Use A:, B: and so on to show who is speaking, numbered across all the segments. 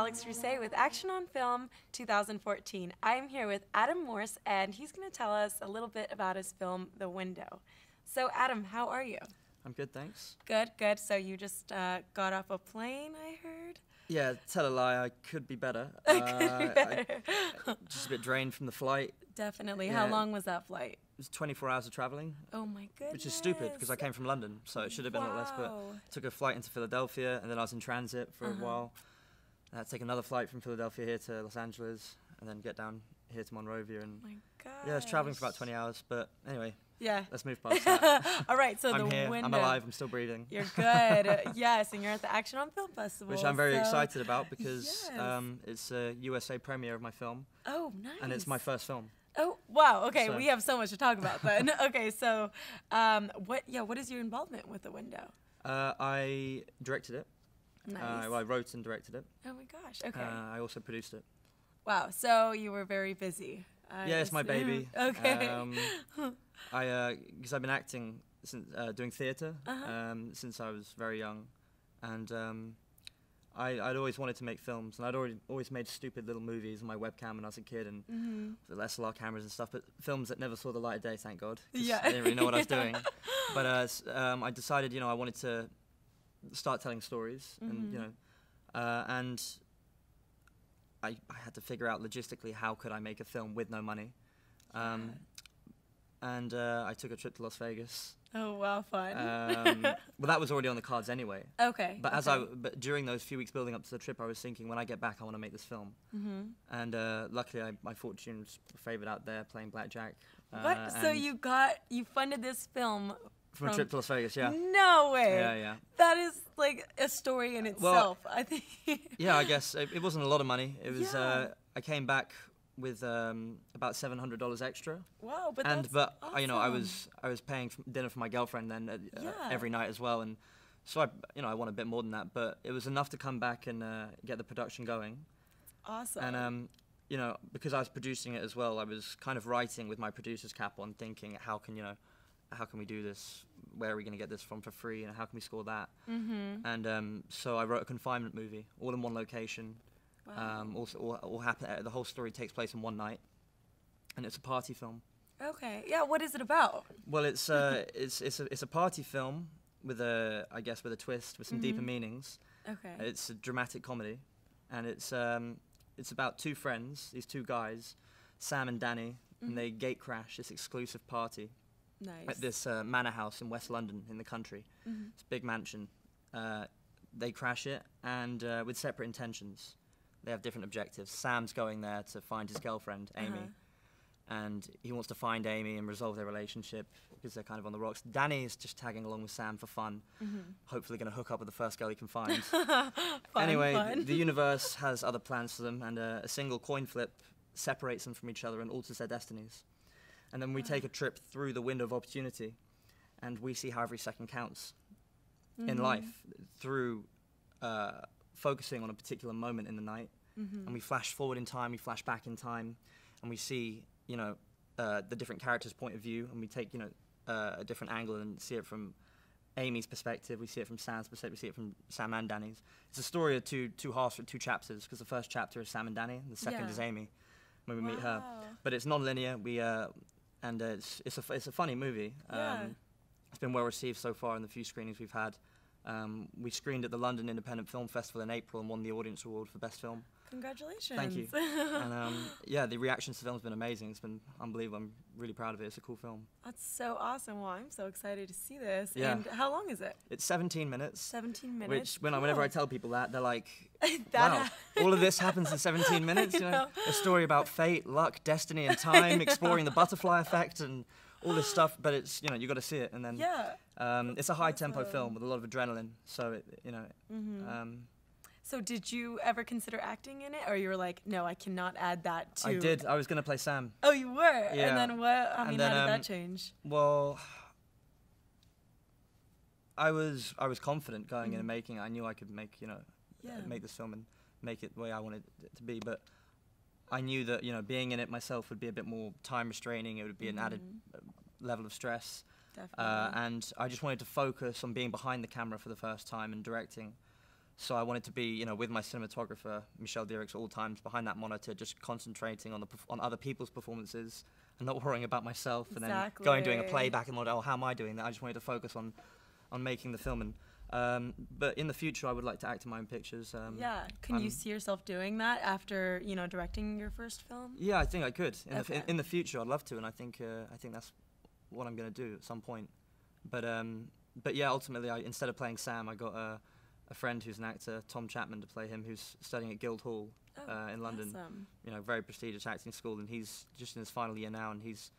A: Alex Rousset with Action on Film 2014. I'm here with Adam Morse, and he's going to tell us a little bit about his film, The Window. So, Adam, how are you?
B: I'm good, thanks.
A: Good, good. So you just got off a plane, I heard?
B: Yeah, tell a lie, I could be better. Just a bit drained from the flight.
A: Definitely.
B: Yeah.
A: How long was that flight?
B: It was 24 hours of traveling.
A: Oh my goodness.
B: Which is stupid because I came from London, so it should have been a lot less. But took a flight into Philadelphia, and then I was in transit for a while. I had to take another flight from Philadelphia here to Los Angeles, and then get down here to Monrovia. And
A: my gosh.
B: yeah, I was traveling for about 20 hours. But anyway,
A: yeah,
B: let's move past that.
A: All right, so
B: I'm
A: The
B: here,
A: Window.
B: I'm alive, I'm still breathing.
A: You're good. Yes, and you're at the Action on Film Festival.
B: Which I'm very excited about because it's a USA premiere of my film.
A: Oh, nice.
B: And it's my first film.
A: Oh, wow. Okay,
B: So.
A: we have so much to talk about then. Okay, so what is your involvement with The Window?
B: I directed it.
A: Nice.
B: Well, I wrote and directed it.
A: Oh my gosh, okay.
B: I also produced it.
A: Wow, so you were very busy.
B: Yeah, it's my baby.
A: Okay.
B: Because I've been acting, since, doing theatre since I was very young. And I'd always wanted to make films, and I'd always made stupid little movies on my webcam when I was a kid, and with SLR cameras and stuff, but films that never saw the light of day, thank God.
A: Yeah.
B: I didn't really know what I was doing. But I decided, I wanted to start telling stories, and and I had to figure out logistically how could I make a film with no money. And I took a trip to Las Vegas.
A: Oh wow, fun.
B: Well, that was already on the cards anyway.
A: Okay.
B: But but during those few weeks building up to the trip, I was thinking, when I get back, I want to make this film. And luckily, my fortunes favored out there playing blackjack.
A: What? So you funded this film
B: from a trip to Las Vegas? Yeah.
A: No way.
B: Yeah, yeah.
A: That is like a story in itself. I think.
B: Yeah, I guess it wasn't a lot of money. It was. I came back with about $700 extra.
A: Wow, but
B: that's
A: awesome.
B: I was paying dinner for my girlfriend then every night as well, and so I want a bit more than that, but it was enough to come back and get the production going.
A: Awesome.
B: And because I was producing it as well, I was kind of writing with my producer's cap on, thinking how can we do this? Where are we going to get this from for free? And how can we score that? And so I wrote a confinement movie, all in one location.
A: Wow.
B: All happen. The whole story takes place in one night, and it's a party film.
A: Okay. Yeah. What is it about?
B: Well, it's a party film with a twist with some deeper meanings.
A: Okay.
B: It's a dramatic comedy, and it's about two friends, these two guys, Sam and Danny, and they gate crash this exclusive party.
A: Nice.
B: At this manor house in West London in the country. It's a big mansion. They crash it, and with separate intentions. They have different objectives. Sam's going there to find his girlfriend, Amy, and he wants to find Amy and resolve their relationship because they're kind of on the rocks. Danny is just tagging along with Sam for fun, hopefully going to hook up with the first girl he can find. Anyway, the universe has other plans for them, and a single coin flip separates them from each other and alters their destinies. And then we take a trip through the window of opportunity, and we see how every second counts in life through focusing on a particular moment in the night. And we flash forward in time, we flash back in time, and we see, the different characters' point of view, and we take, a different angle and see it from Amy's perspective, we see it from Sam's perspective, we see it from Sam and Danny's. It's a story of two halves, two chapters, because the first chapter is Sam and Danny, and the second is Amy, when we meet her. But it's non-linear, and it's a funny movie. It's been well received so far in the few screenings we've had. We screened at the London Independent Film Festival in April and won the Audience Award for Best Film.
A: Congratulations.
B: Thank you. And the reaction to the film's been amazing. It's been unbelievable. I'm really proud of it. It's a cool film.
A: That's so awesome. Well, I'm so excited to see this.
B: Yeah.
A: And how long is it?
B: It's 17 minutes.
A: 17 minutes.
B: Which, whenever I tell people that, they're like, wow, all of this happens in 17 minutes? A story about fate, luck, destiny, and time, exploring the butterfly effect and all this stuff, but it's, you got to see it. And then it's a high-tempo film with a lot of adrenaline, so,
A: So did you ever consider acting in it, or you were like, no, I cannot add that to...
B: I did. I was going to play Sam.
A: Oh, you were?
B: Yeah.
A: And then what? How did that change?
B: Well, I was confident going in and making it. I knew I could make this film and make it the way I wanted it to be, but I knew that, being in it myself would be a bit more time restraining. It would be an added level of stress.
A: Definitely.
B: And I just wanted to focus on being behind the camera for the first time and directing. So I wanted to be, you know, with my cinematographer, Michel Dierix, at all times behind that monitor, just concentrating on on other people's performances and not worrying about myself. And then going doing a playback and oh, how am I doing that? I just wanted to focus on making the film. And but in the future, I would like to act in my own pictures.
A: Yeah. Can you see yourself doing that after, you know, directing your first film?
B: Yeah, I think I could.
A: Okay.
B: In the future, I'd love to, and I think that's what I'm going to do at some point. But yeah, ultimately, instead of playing Sam, I got a friend who's an actor, Tom Chapman, to play him, who's studying at Guildhall in London.
A: Awesome.
B: You know, very prestigious acting school, and he's just in his final year now, and he's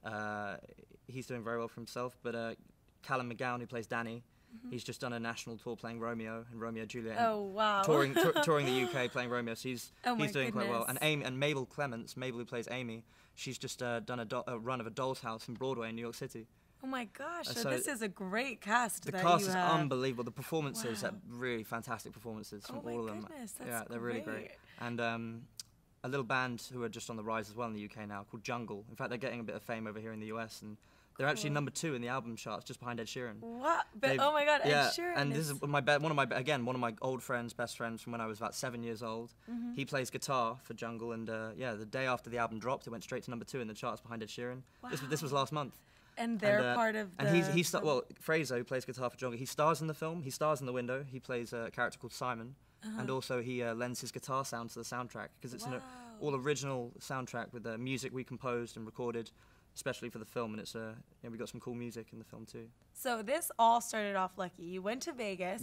B: doing very well for himself. But Callum McGowan, who plays Danny, he's just done a national tour playing Romeo and Romeo and Juliet.
A: Oh, wow.
B: Touring the UK playing Romeo, so he's doing quite well.
A: goodness.
B: And Mabel Clements, who plays Amy, she's just done a run of A Doll's House in Broadway in New York City.
A: Oh my gosh, so
B: so
A: this is a great cast
B: The
A: that
B: cast
A: you
B: is
A: have.
B: unbelievable. The performances
A: Wow.
B: are really fantastic performances from
A: Oh my
B: all of them.
A: goodness, that's
B: Yeah, they're really great. And a little band who are just on the rise as well in the UK now called Jungle. In fact, they're getting a bit of fame over here in the US, and they're actually
A: Cool.
B: #2 in the album charts, just behind Ed Sheeran.
A: What? But
B: They've-
A: oh my God,
B: yeah,
A: Ed Sheeran.
B: and this is one of my old friends, best friends from when I was about 7 years old. He plays guitar for Jungle, and the day after the album dropped, it went straight to #2 in the charts behind Ed Sheeran. This was last month.
A: And they're part of the.
B: And well, Fraser, who plays guitar for Jungle, he stars in the film. He stars in The Window. He plays a character called Simon, and also he lends his guitar sound to the soundtrack because it's an all original soundtrack with the music we composed and recorded, especially for the film. And it's we got some cool music in the film too.
A: So this all started off lucky. You went to Vegas,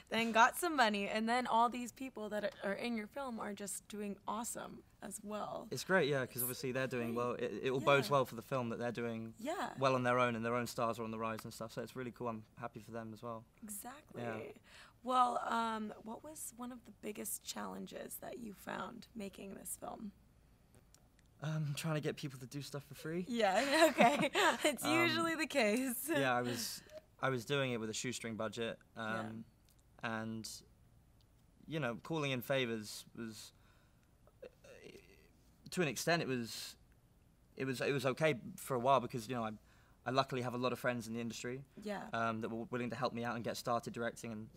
A: then got some money, and then all these people that are in your film are just doing awesome as well.
B: It's great, yeah, because obviously they're doing well. It all bodes well for the film that they're doing well on their own, and their own stars are on the rise and stuff. So it's really cool. I'm happy for them as well.
A: Exactly.
B: Yeah.
A: Well, what was one of the biggest challenges that you found making this film?
B: Trying to get people to do stuff for free.
A: Yeah, okay. It's usually the case.
B: Yeah, I was doing it with a shoestring budget, and you know, calling in favors was, to an extent, it was okay for a while because you know I luckily have a lot of friends in the industry.
A: Yeah.
B: That were willing to help me out and get started directing, and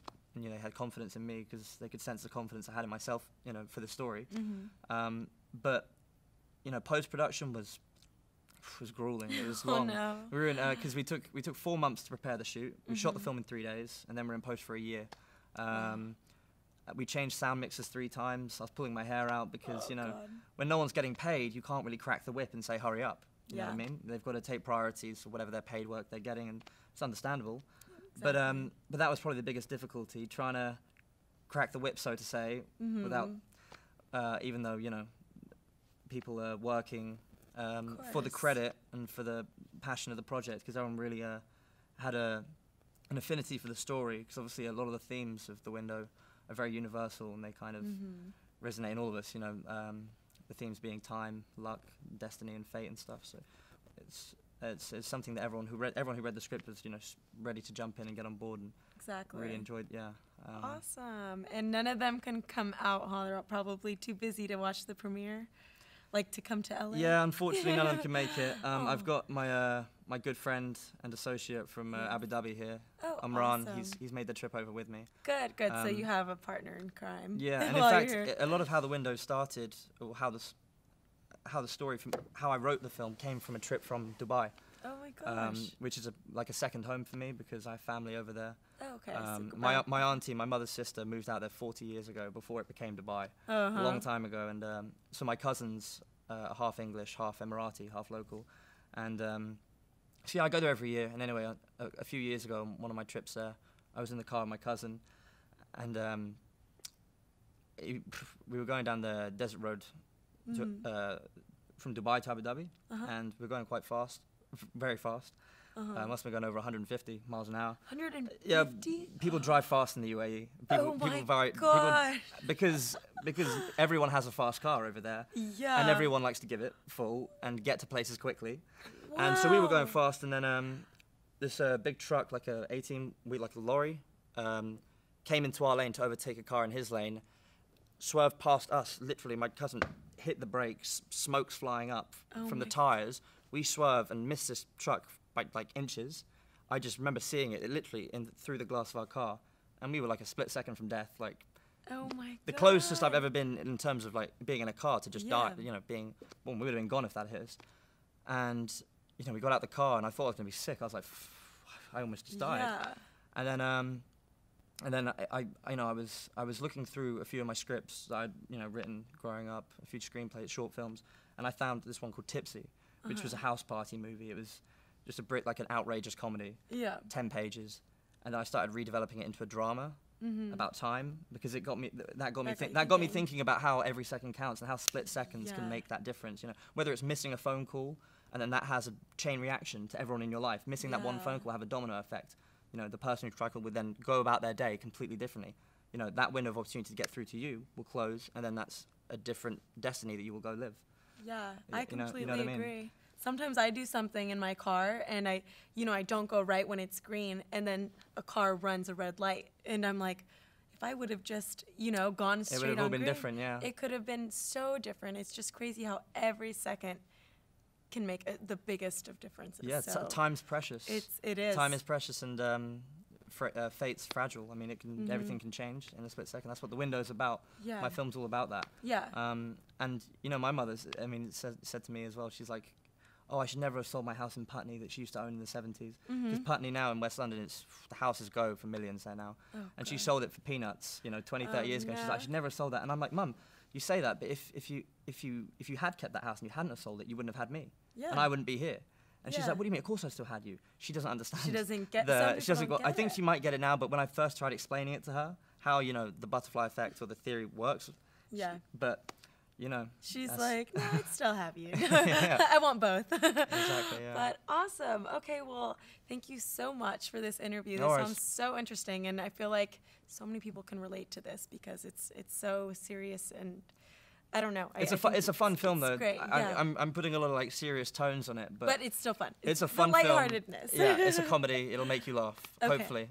B: you know, had confidence in me because they could sense the confidence I had in myself, you know, for the story. But you know, post-production was grueling. It was long.
A: Oh no.
B: We were in because we took 4 months to prepare the shoot. We shot the film in 3 days, and then we're in post for a year. We changed sound mixes 3 times. I was pulling my hair out because you know, when no one's getting paid, you can't really crack the whip and say hurry up. You know what I mean? They've got to take priorities for whatever their paid work they're getting, and it's understandable. Exactly. But that was probably the biggest difficulty, trying to crack the whip, so to say, without even though you know, people are working for the credit and for the passion of the project, because everyone really had an affinity for the story, because obviously a lot of the themes of The Window are very universal, and they kind of resonate in all of us, you know, the themes being time, luck, destiny, and fate and stuff. So it's something that everyone who read the script was, you know, ready to jump in and get on board, and really enjoyed.
A: Awesome. And none of them can come out, huh? They're probably too busy to watch the premiere, like to come to LA.
B: Yeah, unfortunately, none of them can make it. I've got my good friend and associate from Abu Dhabi here, Amran.
A: Awesome.
B: He's made the trip over with me.
A: Good. So you have a partner in crime.
B: Yeah, and in fact, a lot of how The Window started, or how the story from how I wrote the film came from a trip from Dubai.
A: Oh my gosh.
B: Which is like a second home for me because I have family over there.
A: Oh, okay.
B: My auntie, my mother's sister, moved out there 40 years ago before it became Dubai, a long time ago. And so my cousins are half English, half Emirati, half local. And so yeah, I go there every year. And anyway, a few years ago, on one of my trips there, I was in the car with my cousin, and we were going down the desert road from Dubai to Abu Dhabi, and we were going quite fast, very fast. Must have been going over 150 miles an hour.
A: 150?
B: Yeah, people drive fast in the UAE. Because everyone has a fast car over there.
A: Yeah.
B: And everyone likes to give it full and get to places quickly. Wow. And so we were going fast, and then this big truck, like a lorry, came into our lane to overtake a car in his lane, swerved past us. Literally, my cousin hit the brakes, smoke's flying up from the tires. We swerve and miss this truck by like inches. I just remember seeing it literally through the glass of our car. and we were like a split second from death. Like,
A: Oh my god.
B: the closest I've ever been in terms of like being in a car to just die.
A: Yeah.
B: You know, we would have been gone if that hit us. And you know, we got out the car, and I thought I was gonna be sick. I was like, I almost just died.
A: Yeah.
B: And then I was looking through a few of my scripts that I'd written growing up, a few screenplays, short films, and I found this one called Tipsy, which was a house party movie. It was just like an outrageous comedy,
A: Yeah.
B: 10 pages, and then I started redeveloping it into a drama about time, because that got me thinking about how every second counts and how split seconds can make that difference. You know, whether it's missing a phone call and then that has a chain reaction to everyone in your life. Missing that one phone call will have a domino effect. You know, the person who tried would then go about their day completely differently. You know, that window of opportunity to get through to you will close, and then that's a different destiny that you will go live.
A: Yeah, I completely
B: what I mean?
A: agree. Sometimes I do something in my car, and I don't go right when it's green, and then a car runs a red light, and I'm like, if I would have just, gone straight on green,
B: it would have all been different, yeah.
A: It could have been so different. It's just crazy how every second can make the biggest of differences.
B: Yeah,
A: so
B: time's precious.
A: It is.
B: Time is precious, and fate's fragile. I mean, everything can change in a split second. That's what the window's about.
A: Yeah.
B: My film's all about that.
A: Yeah.
B: And my mother's, said to me as well. She's like, "Oh, I should never have sold my house in Putney that she used to own in the 70s. Because Putney now in West London, the houses go for millions there now.
A: Oh,
B: and she sold it for peanuts, 20, 30 years ago. She's like, I should never have sold that. And I'm like, Mum, you say that, but if you had kept that house and you hadn't have sold it, you wouldn't have had me.
A: Yeah.
B: And I wouldn't be here. And she's
A: Yeah.
B: like, what do you mean? Of course I still had you. She doesn't understand.
A: She doesn't get
B: She doesn't. I think she might get it now, but when I first tried explaining it to her, how the butterfly effect or the theory works.
A: Yeah. She's like, no, I'd still have you. I want both.
B: Exactly, yeah.
A: But awesome. Okay, well, thank you so much for this interview.
B: No
A: This
B: worries.
A: sounds so interesting, and I feel like so many people can relate to this because it's so serious, and I don't know.
B: It's a fun film though.
A: Great. Yeah.
B: I'm putting a lot of like serious tones on it, but
A: it's still fun.
B: It's a fun
A: the
B: film.
A: lightheartedness.
B: Yeah, it's a comedy. It'll make you laugh.
A: Okay.
B: Hopefully.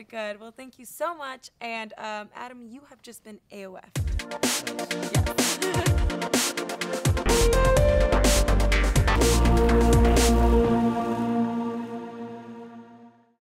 A: Good. Well, thank you so much. And Adam, you have just been AOF. Yes.